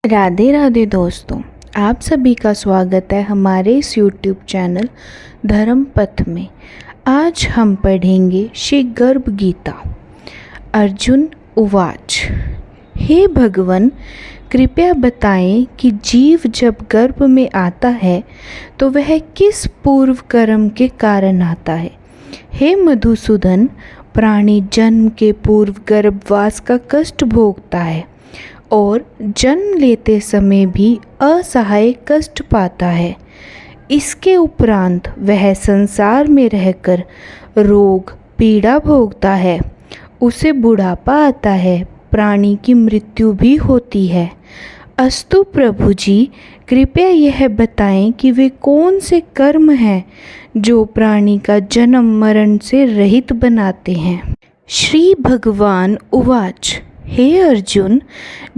राधे राधे दोस्तों, आप सभी का स्वागत है हमारे इस YouTube चैनल धर्म पथ में। आज हम पढ़ेंगे श्री गर्भ गीता। अर्जुन उवाच, हे भगवन, कृपया बताएं कि जीव जब गर्भ में आता है तो वह किस पूर्व कर्म के कारण आता है। हे मधुसूदन, प्राणी जन्म के पूर्व गर्भवास का कष्ट भोगता है और जन्म लेते समय भी असहाय कष्ट पाता है। इसके उपरांत वह संसार में रहकर रोग पीड़ा भोगता है, उसे बुढ़ापा आता है, प्राणी की मृत्यु भी होती है। अस्तु प्रभु जी, कृपया यह बताएं कि वे कौन से कर्म हैं जो प्राणी का जन्म मरण से रहित बनाते हैं। श्री भगवान उवाच, हे अर्जुन,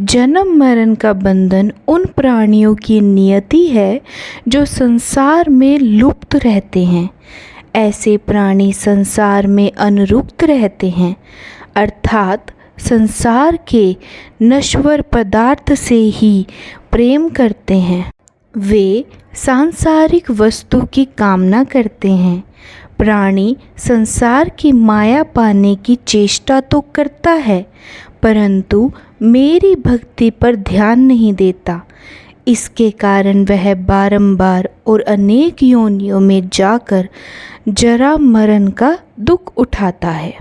जन्म मरण का बंधन उन प्राणियों की नियति है जो संसार में लुप्त रहते हैं। ऐसे प्राणी संसार में अनुरुक्त रहते हैं, अर्थात संसार के नश्वर पदार्थ से ही प्रेम करते हैं। वे सांसारिक वस्तु की कामना करते हैं। प्राणी संसार की माया पाने की चेष्टा तो करता है, परंतु मेरी भक्ति पर ध्यान नहीं देता। इसके कारण वह बारंबार और अनेक योनियों में जाकर जरा मरण का दुख उठाता है।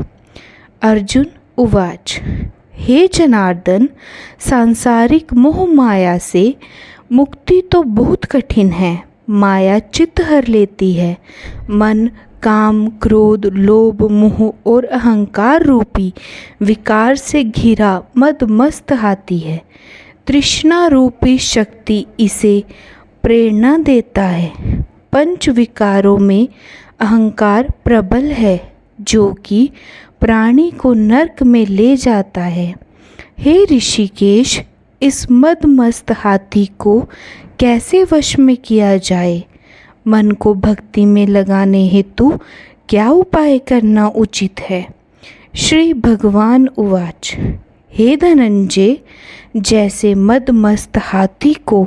अर्जुन उवाच, हे जनार्दन, सांसारिक मोह माया से मुक्ति तो बहुत कठिन है। माया चित्त हर लेती है। मन काम, क्रोध, लोभ, मोह और अहंकार रूपी विकार से घिरा मद मस्त हाथी है। तृष्णा रूपी शक्ति इसे प्रेरणा देता है। पंच विकारों में अहंकार प्रबल है, जो कि प्राणी को नरक में ले जाता है। हे ऋषिकेश, इस मद मस्त हाथी को कैसे वश में किया जाए? मन को भक्ति में लगाने हेतु क्या उपाय करना उचित है? श्री भगवान उवाच, हे धनंजय, जैसे मदमस्त हाथी को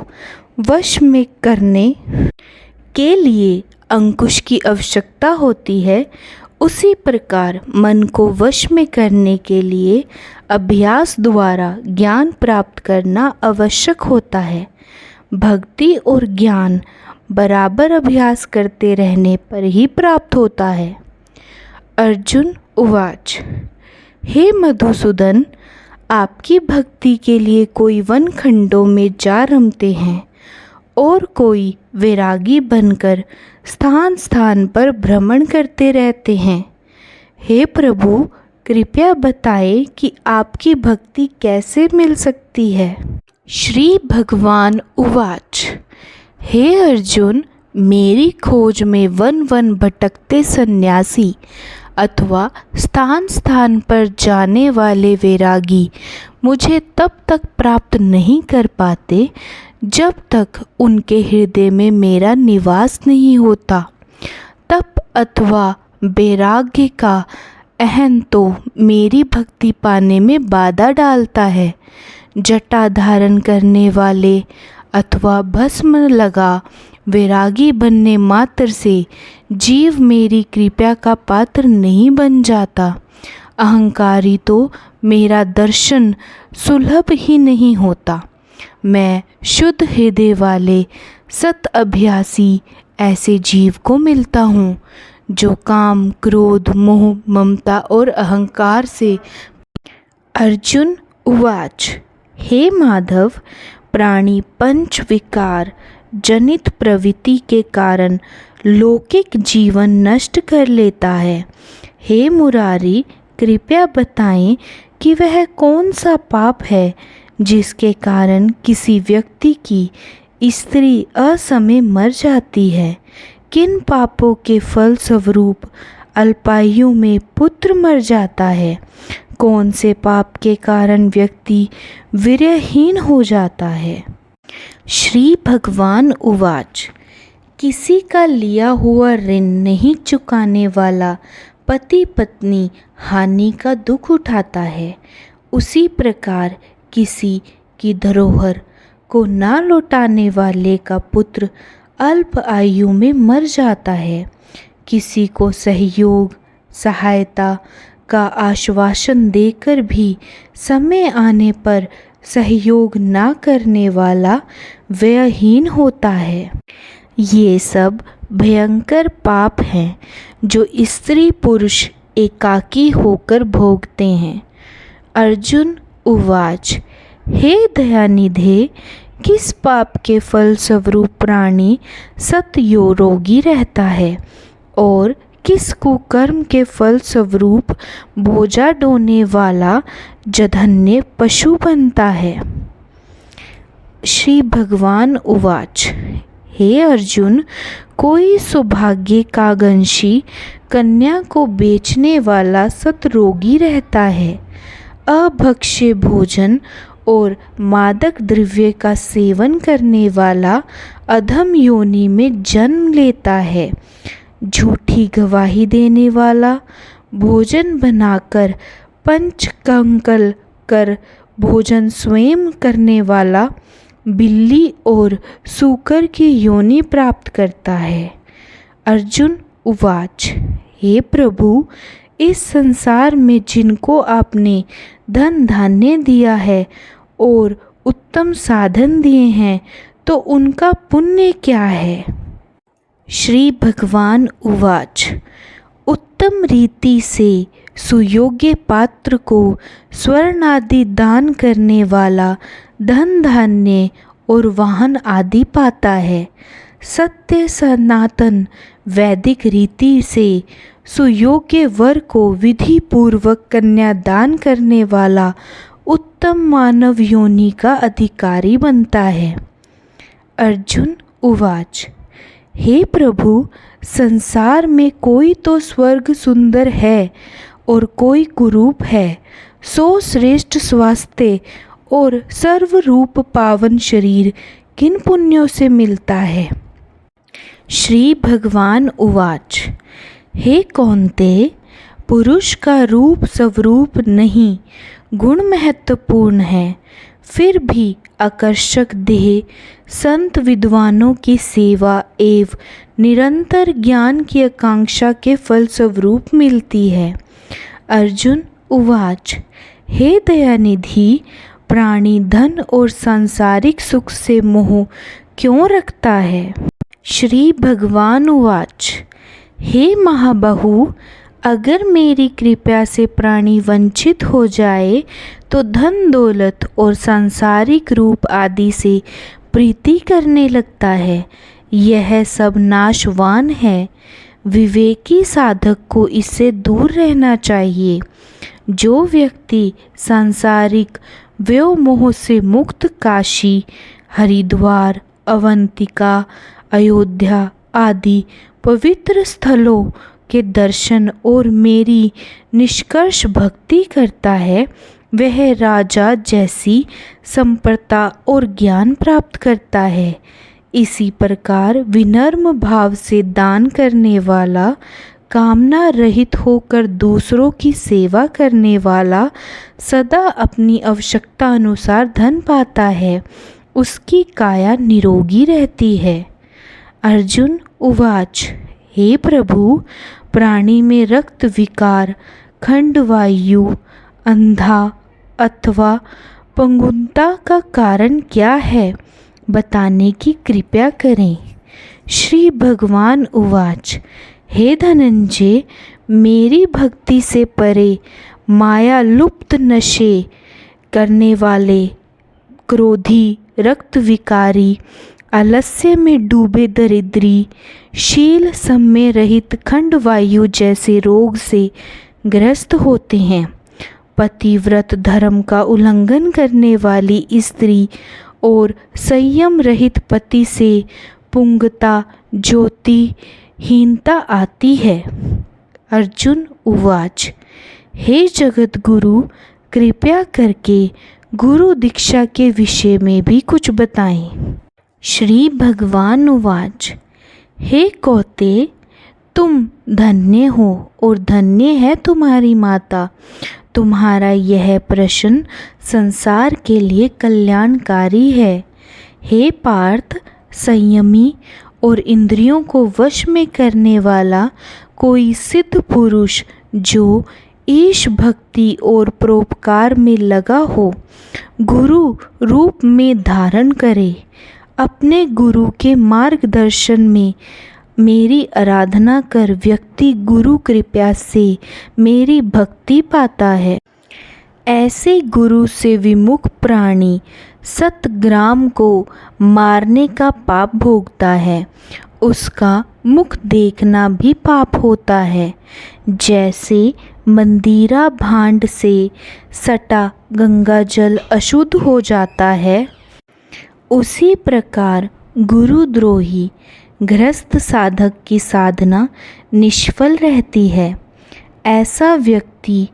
वश में करने के लिए अंकुश की आवश्यकता होती है, उसी प्रकार मन को वश में करने के लिए अभ्यास द्वारा ज्ञान प्राप्त करना आवश्यक होता है। भक्ति और ज्ञान बराबर अभ्यास करते रहने पर ही प्राप्त होता है। अर्जुन उवाच, हे मधुसूदन, आपकी भक्ति के लिए कोई वन खंडों में जा रमते हैं और कोई वैरागी बनकर स्थान स्थान पर भ्रमण करते रहते हैं। हे प्रभु, कृपया बताएं कि आपकी भक्ति कैसे मिल सकती है। श्री भगवान उवाच, हे अर्जुन, मेरी खोज में वन वन भटकते सन्यासी अथवा स्थान स्थान पर जाने वाले वैरागी मुझे तब तक प्राप्त नहीं कर पाते जब तक उनके हृदय में मेरा निवास नहीं होता। तप अथवा वैराग्य का अहं तो मेरी भक्ति पाने में बाधा डालता है। जटा धारण करने वाले अथवा भस्म लगा वैरागी बनने मात्र से जीव मेरी कृपा का पात्र नहीं बन जाता। अहंकारी तो मेरा दर्शन सुलभ ही नहीं होता। मैं शुद्ध हृदय वाले सत अभ्यासी ऐसे जीव को मिलता हूँ जो काम, क्रोध, मोह, ममता और अहंकार से। अर्जुन उवाच, हे माधव, प्राणी पंच विकार जनित प्रवृत्ति के कारण लौकिक जीवन नष्ट कर लेता है। हे मुरारी, कृपया बताएं कि वह कौन सा पाप है जिसके कारण किसी व्यक्ति की स्त्री असमय मर जाती है। किन पापों के फल स्वरूप अल्पायु में पुत्र मर जाता है? कौन से पाप के कारण व्यक्ति वीर्यहीन हो जाता है? श्री भगवान उवाच, किसी का लिया हुआ ऋण नहीं चुकाने वाला पति पत्नी हानि का दुख उठाता है। उसी प्रकार किसी की धरोहर को ना लौटाने वाले का पुत्र अल्प आयु में मर जाता है। किसी को सहयोग सहायता का आश्वासन देकर भी समय आने पर सहयोग ना करने वाला व्ययहीन होता है। ये सब भयंकर पाप हैं जो स्त्री पुरुष एकाकी होकर भोगते हैं। अर्जुन उवाच, हे दयानिधे, किस पाप के फलस्वरूप प्राणी सतयो रोगी रहता है और किस कुकर्म के फलस्वरूप बोझा ढोने वाला जघन्य पशु बनता है। श्री भगवान उवाच, हे अर्जुन, कोई सौभाग्य कांक्षी कन्या को बेचने वाला सतरोगी रहता है। अभक्ष्य भोजन और मादक द्रव्य का सेवन करने वाला अधम योनि में जन्म लेता है। झूठी गवाही देने वाला, भोजन बनाकर पंचकंकल कर भोजन स्वयं करने वाला बिल्ली और सूकर की योनि प्राप्त करता है। अर्जुन उवाच, हे प्रभु, इस संसार में जिनको आपने धन धान्य दिया है और उत्तम साधन दिए हैं तो उनका पुण्य क्या है। श्री भगवान उवाच, उत्तम रीति से सुयोग्य पात्र को स्वर्ण आदि दान करने वाला धन धान्य और वाहन आदि पाता है। सत्य सनातन वैदिक रीति से सुयोग्य वर को विधि पूर्वक कन्यादान करने वाला उत्तम मानव योनि का अधिकारी बनता है। अर्जुन उवाच, हे प्रभु, संसार में कोई तो स्वर्ग सुंदर है और कोई कुरूप है। सो श्रेष्ठ स्वास्थ्य और सर्वरूप पावन शरीर किन पुण्यों से मिलता है। श्री भगवान उवाच, हे कौन्तेय, पुरुष का रूप स्वरूप नहीं, गुण महत्वपूर्ण है। फिर भी आकर्षक देह संत विद्वानों की सेवा एवं निरंतर ज्ञान की आकांक्षा के फलस्वरूप मिलती है। अर्जुन उवाच, हे दयानिधि, प्राणी धन और सांसारिक सुख से मोह क्यों रखता है। श्री भगवान उवाच, हे महाबाहु, अगर मेरी कृपा से प्राणी वंचित हो जाए तो धन दौलत और सांसारिक रूप आदि से प्रीति करने लगता है। यह सब नाशवान है। विवेकी साधक को इससे दूर रहना चाहिए। जो व्यक्ति सांसारिक व्योमोह से मुक्त काशी, हरिद्वार, अवंतिका, अयोध्या आदि पवित्र स्थलों के दर्शन और मेरी निष्कर्ष भक्ति करता है, वह राजा जैसी संपन्नता और ज्ञान प्राप्त करता है। इसी प्रकार विनम्र भाव से दान करने वाला, कामना रहित होकर दूसरों की सेवा करने वाला सदा अपनी आवश्यकता अनुसार धन पाता है। उसकी काया निरोगी रहती है। अर्जुन उवाच, हे प्रभु, प्राणी में रक्त विकार, खंडवायु, अंधा अथवा पंगुता का कारण क्या है, बताने की कृपा करें। श्री भगवान उवाच, हे धनंजय, मेरी भक्ति से परे माया लुप्त नशे करने वाले, क्रोधी, रक्त विकारी, आलस्य में डूबे दरिद्री, शील सम्य रहित खंडवायु जैसे रोग से ग्रस्त होते हैं। पतिव्रत धर्म का उल्लंघन करने वाली स्त्री और संयम रहित पति से पुंगता, ज्योतिहीनता आती है। अर्जुन उवाच, हे जगत गुरु, कृपया करके गुरु दीक्षा के विषय में भी कुछ बताएं। श्री भगवान उवाच, हे कौते, तुम धन्य हो और धन्य है तुम्हारी माता। तुम्हारा यह प्रश्न संसार के लिए कल्याणकारी है। हे पार्थ, संयमी और इंद्रियों को वश में करने वाला कोई सिद्ध पुरुष जो ईश भक्ति और परोपकार में लगा हो, गुरु रूप में धारण करे। अपने गुरु के मार्गदर्शन में मेरी आराधना कर व्यक्ति गुरु कृपा से मेरी भक्ति पाता है। ऐसे गुरु से विमुख प्राणी सतग्राम को मारने का पाप भोगता है। उसका मुख देखना भी पाप होता है। जैसे मंदिरा भांड से सटा गंगा जल अशुद्ध हो जाता है, उसी प्रकार गुरुद्रोही गृहस्थ साधक की साधना निष्फल रहती है। ऐसा व्यक्ति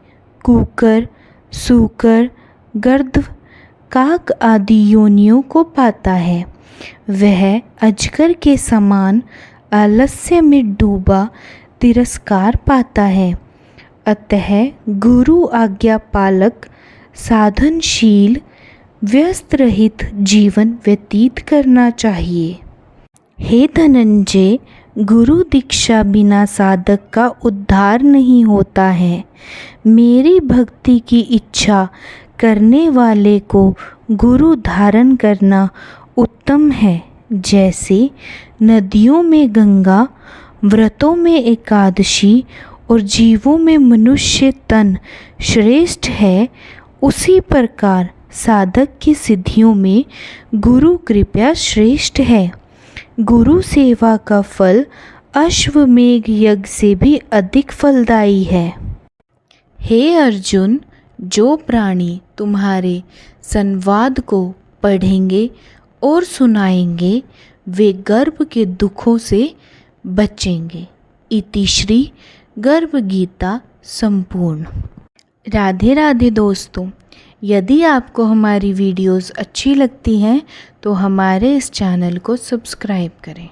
कुकर, सूकर, गर्दभ, काक आदि योनियों को पाता है। वह अजगर के समान आलस्य में डूबा तिरस्कार पाता है। अतः गुरु आज्ञा पालक साधनशील व्यस्त रहित जीवन व्यतीत करना चाहिए। हे धनंजय, गुरु दीक्षा बिना साधक का उद्धार नहीं होता है। मेरी भक्ति की इच्छा करने वाले को गुरु धारण करना उत्तम है। जैसे नदियों में गंगा, व्रतों में एकादशी और जीवों में मनुष्य तन श्रेष्ठ है, उसी प्रकार साधक की सिद्धियों में गुरु कृपा श्रेष्ठ है। गुरु सेवा का फल अश्वमेघ यज्ञ से भी अधिक फलदायी है। हे अर्जुन, जो प्राणी तुम्हारे संवाद को पढ़ेंगे और सुनाएंगे, वे गर्भ के दुखों से बचेंगे। इति श्री गर्भ गीता संपूर्ण। राधे राधे दोस्तों, यदि आपको हमारी वीडियोस अच्छी लगती हैं तो हमारे इस चैनल को सब्सक्राइब करें।